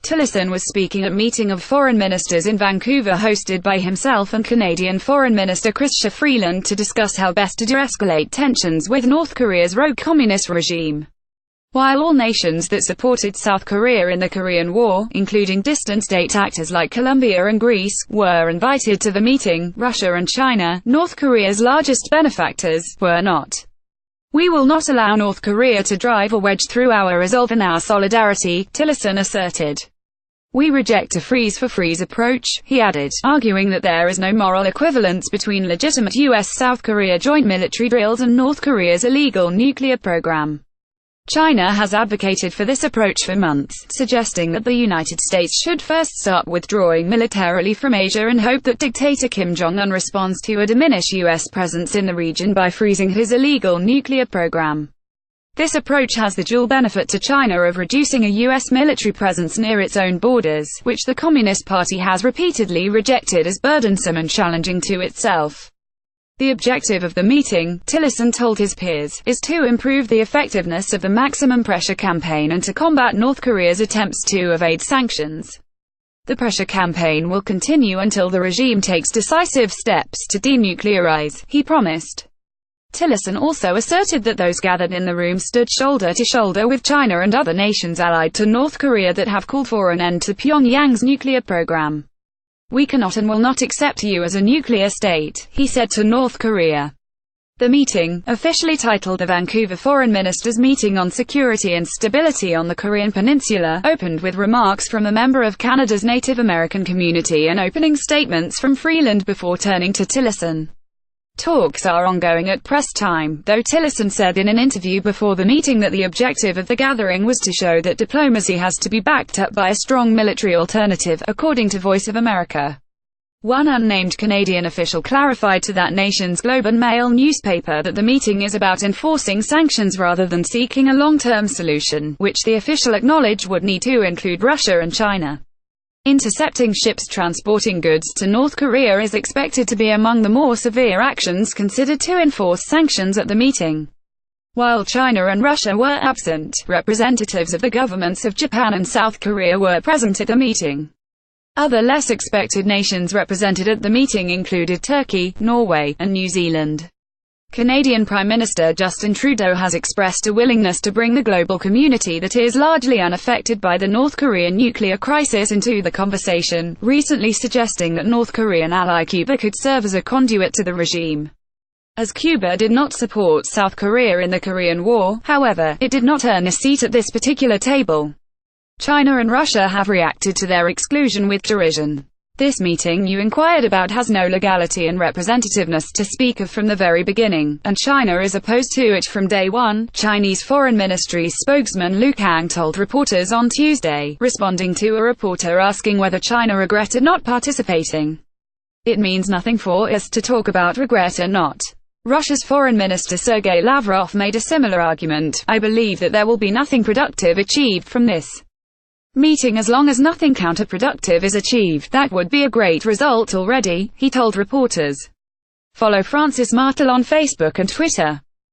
Tillerson was speaking at a meeting of foreign ministers in Vancouver hosted by himself and Canadian Foreign Minister Chrystia Freeland to discuss how best to de-escalate tensions with North Korea's rogue communist regime. While all nations that supported South Korea in the Korean War, including distant state actors like Colombia and Greece, were invited to the meeting, Russia and China, North Korea's largest benefactors, were not. "We will not allow North Korea to drive a wedge through our resolve and our solidarity," Tillerson asserted. "We reject a freeze-for-freeze approach," he added, arguing that there is no moral equivalence between legitimate U.S. South Korea joint military drills and North Korea's illegal nuclear program. China has advocated for this approach for months, suggesting that the United States should first start withdrawing militarily from Asia and hope that dictator Kim Jong-un responds to a diminished U.S. presence in the region by freezing his illegal nuclear program. This approach has the dual benefit to China of reducing a U.S. military presence near its own borders, which the Communist Party has repeatedly rejected as burdensome and challenging to itself. The objective of the meeting, Tillerson told his peers, is to improve the effectiveness of the maximum pressure campaign and to combat North Korea's attempts to evade sanctions. The pressure campaign will continue until the regime takes decisive steps to denuclearize, he promised. Tillerson also asserted that those gathered in the room stood shoulder to shoulder with China and other nations allied to North Korea that have called for an end to Pyongyang's nuclear program. "We cannot and will not accept you as a nuclear state," he said to North Korea. The meeting, officially titled the Vancouver Foreign Ministers' Meeting on Security and Stability on the Korean Peninsula, opened with remarks from a member of Canada's Native American community and opening statements from Freeland before turning to Tillerson. Talks are ongoing at press time, though Tillerson said in an interview before the meeting that the objective of the gathering was to show that diplomacy has to be backed up by a strong military alternative, according to Voice of America. One unnamed Canadian official clarified to that nation's Globe and Mail newspaper that the meeting is about enforcing sanctions rather than seeking a long-term solution, which the official acknowledged would need to include Russia and China. Intercepting ships transporting goods to North Korea is expected to be among the more severe actions considered to enforce sanctions at the meeting. While China and Russia were absent, representatives of the governments of Japan and South Korea were present at the meeting. Other less expected nations represented at the meeting included Turkey, Norway, and New Zealand. Canadian Prime Minister Justin Trudeau has expressed a willingness to bring the global community that is largely unaffected by the North Korean nuclear crisis into the conversation, recently suggesting that North Korean ally Cuba could serve as a conduit to the regime. As Cuba did not support South Korea in the Korean War, however, it did not earn a seat at this particular table. China and Russia have reacted to their exclusion with derision. "This meeting you inquired about has no legality and representativeness to speak of from the very beginning, and China is opposed to it from day one," Chinese Foreign Ministry spokesman Lu Kang told reporters on Tuesday, responding to a reporter asking whether China regretted not participating. "It means nothing for us to talk about regret or not." Russia's Foreign Minister Sergei Lavrov made a similar argument. "I believe that there will be nothing productive achieved from this meeting as long as nothing counterproductive is achieved. That would be a great result already," he told reporters. Follow Francis Martel on Facebook and Twitter.